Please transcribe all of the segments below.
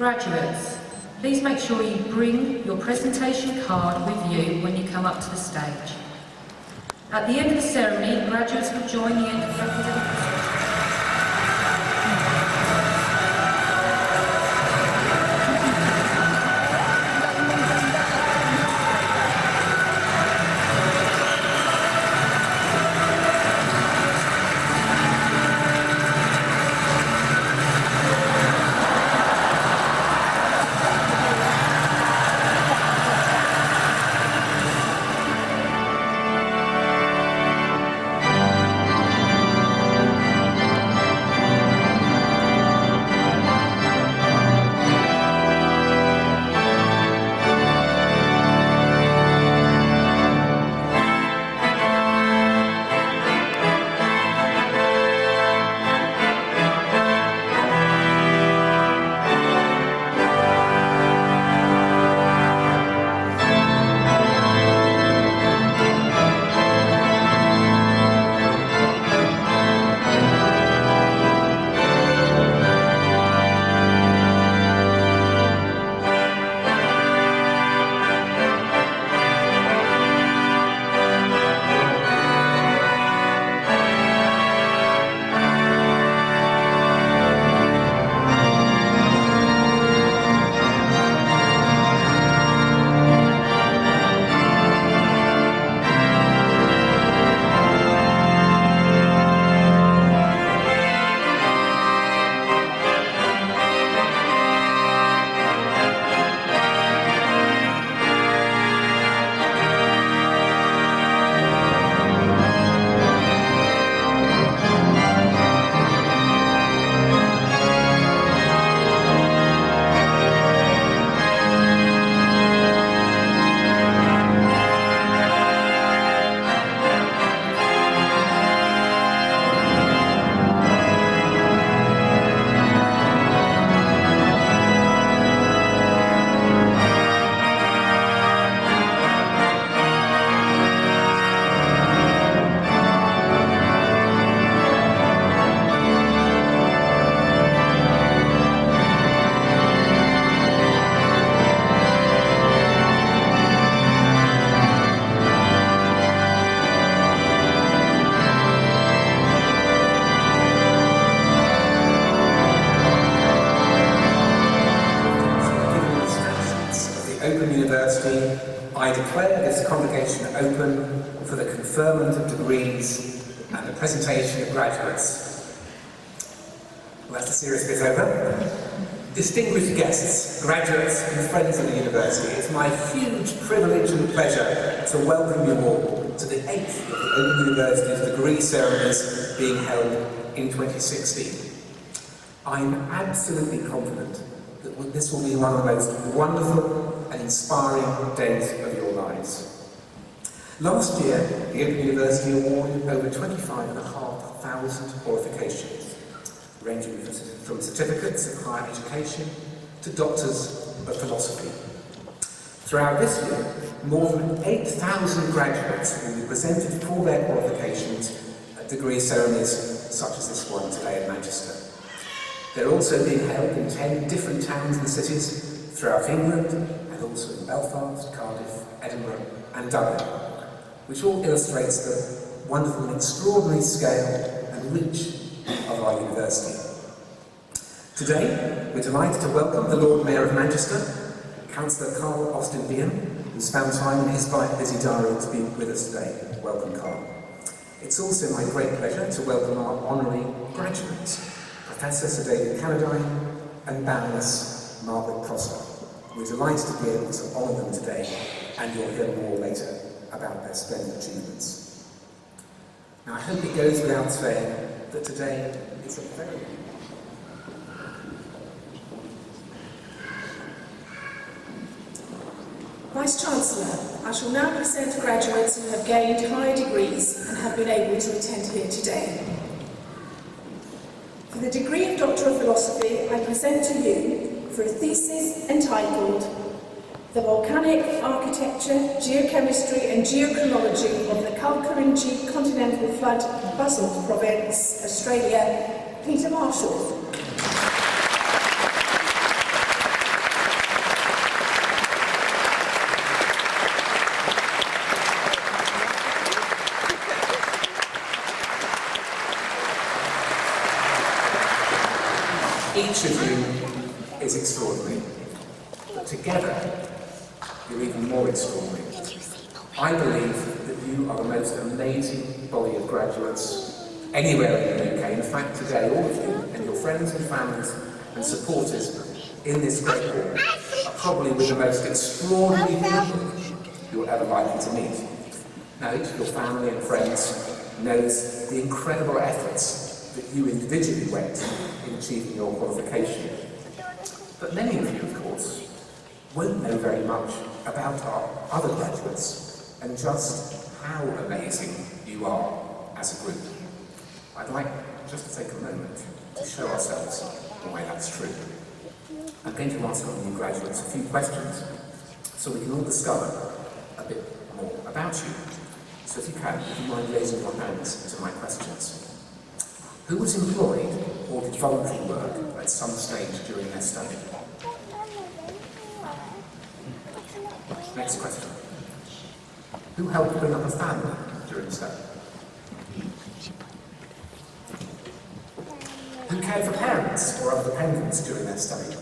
Graduates, please make sure you bring your presentation card with you when you come up to the stage. At the end of the ceremony, graduates will join the end of the academic procession. I declare this congregation open for the conferment of degrees and the presentation of graduates. Well, that's the serious bit over. Distinguished guests, graduates and friends of the university, it's my huge privilege and pleasure to welcome you all to the 8th of the Open University's degree ceremonies being held in 2016. I'm absolutely confident that this will be one of the most wonderful and inspiring days of your lives. Last year, the Open University awarded over 25,500 qualifications, ranging from certificates of higher education to doctors of philosophy. Throughout this year, more than 8,000 graduates will be presented for their qualifications at degree ceremonies such as this one today in Manchester. They're also being held in 10 different towns and cities throughout England, and also in Belfast, Cardiff, Edinburgh and Dublin, which all illustrates the wonderful and extraordinary scale and reach of our university. Today, we're delighted to welcome the Lord Mayor of Manchester, Councillor Carl Austin-Behan, who's found time in his busy diary to be with us today. Welcome, Carl. It's also my great pleasure to welcome our honorary graduates, Professor Sir David Cannadine and Baroness Margaret Prosser. We're delighted to be able to honour them today, and you'll hear more later about their splendid achievements. Now, I hope it goes without saying that today is a very Vice-Chancellor, I shall now present graduates who have gained higher degrees and have been able to attend here today. For the degree of Doctor of Philosophy, I present to you for a thesis entitled The Volcanic Architecture, Geochemistry and Geochronology of the Kalkarindji Continental Flood Basalt Province, Australia, Peter Marshall. Each of you is extraordinary, but together you're even more extraordinary. I believe that you are the most amazing body of graduates anywhere in the UK. In fact, today, all of you and your friends and families and supporters in this great hall are probably with the most extraordinary people you're ever likely to meet. Now, each of your family and friends knows the incredible efforts that you individually went in achieving your qualification. But many of you, of course, won't know very much about our other graduates and just how amazing you are as a group. I'd like just to take a moment to show ourselves why that's true. I'm going to ask our new graduates a few questions so we can all discover a bit more about you. So if you can, would you mind raising your hands to my questions? Who was employed or did voluntary work at some stage during their study? Next question. Who helped bring up a family during study? Who cared for parents or other dependents during their study?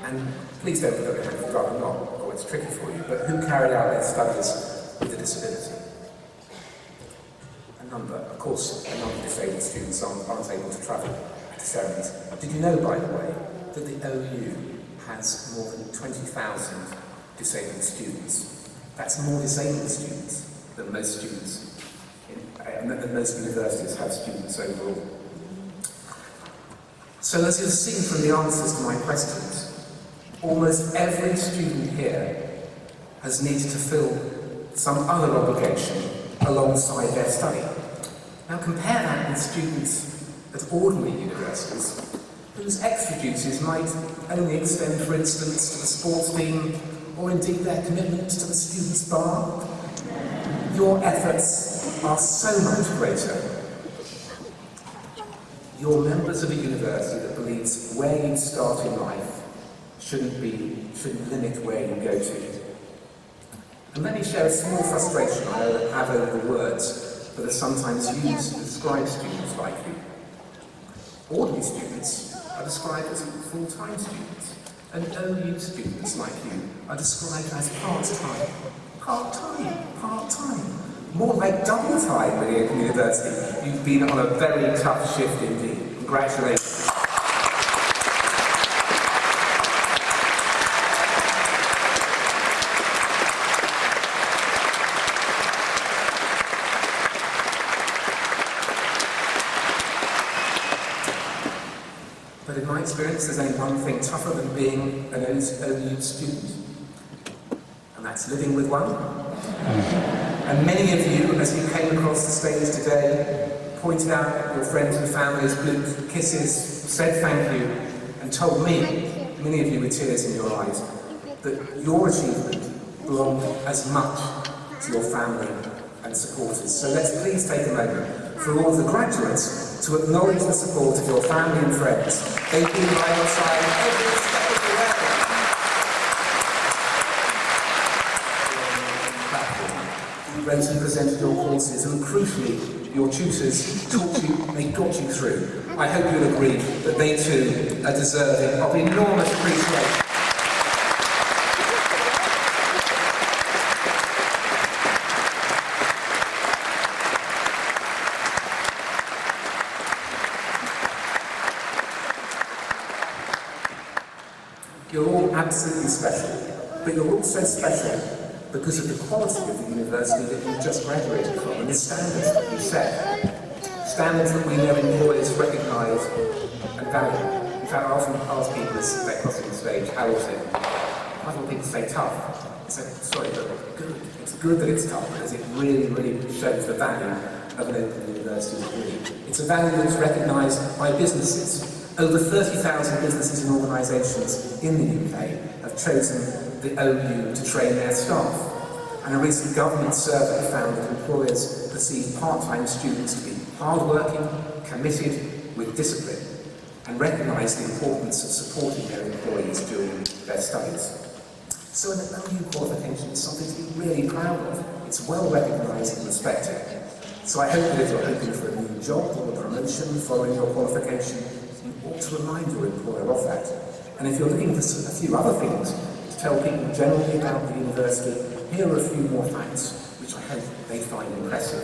And please don't put up your hand if rather not, or it's tricky for you, but who carried out their studies with a disability? A number. Of course, a number of disabled students aren't able to travel to ceremonies. Did you know, by the way, that the OU has more than 20,000 disabled students? That's more disabled students than most students, than most universities have students overall. So as you've seen from the answers to my questions, almost every student here has needed to fill some other obligation alongside their study. Now compare that with students at ordinary universities whose extra duties might only extend, for instance, to the sports team or indeed their commitment to the students' bar. Your efforts are so much greater. You're members of a university that believes where you start in life shouldn't limit where you go to. And let me share a small frustration I have over the words that are sometimes used to describe students like you. Ordinary students are described as full-time students, and OU students like you are described as part-time. Part-time, part-time. More like double-time with the Open University. You've been on a very tough shift indeed. Congratulations. But in my experience, there's only one thing tougher than being an OU student, and that's living with one. And many of you, as you came across the stage today, pointed out your friends and families, blew kisses, said thank you, and told me, many of you with tears in your eyes, that your achievement belonged as much to your family and supporters. So let's please take a moment for all of the graduates to acknowledge the support of your family and friends. They've been by your side every step of the way. You wrote and presented your courses, and crucially, your tutors taught you, they got you through. I hope you'll agree that they too are deserving of enormous appreciation. You're all absolutely special, but you're also special because of the quality of the university that you've just graduated from and the standards that you set. Standards that we know employers recognise and value. In fact, I often ask people as they're crossing the stage, how is it? I thought people say tough. I say, sorry, but good. It's good that it's tough because it really, really shows the value of an open university degree. It's a value that's recognised by businesses. Over 30,000 businesses and organisations in the UK have chosen the OU to train their staff. And a recent government survey found that employers perceive part-time students to be hard-working, committed, with discipline, and recognise the importance of supporting their employees during their studies. So an OU qualification is something to be really proud of. It's well recognised and respected. So I hope that if you're hoping for a new job or a promotion following your qualification, you ought to remind your employer of that. And if you're looking for a few other things to tell people generally about the university, here are a few more facts which I hope they find impressive.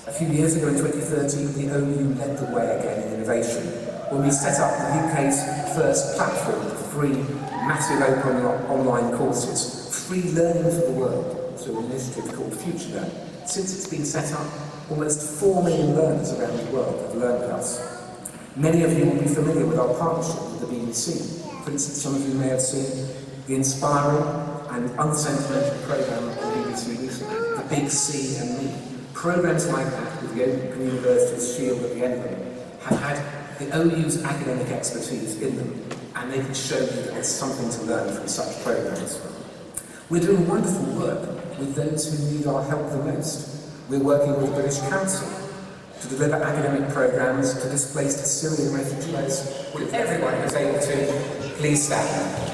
A few years ago in 2013, the OU led the way again in innovation when we set up the UK's first platform for free, massive open online courses, free learning for the world, through an initiative called Future Learn. Since it's been set up, almost 4 million learners around the world have learned with us. Many of you will be familiar with our partnership with the BBC. For instance, some of you may have seen the inspiring and unsentimental programme on the BBC recently, The Big C and Me. Programmes like that, with the Open University's shield at the end of them, have had the OU's academic expertise in them, and they can show you that there's something to learn from such programmes. We're doing wonderful work with those who need our help the most. We're working with the British Council to deliver academic programmes to displaced Syrian refugees. Will everyone who's able to please stand?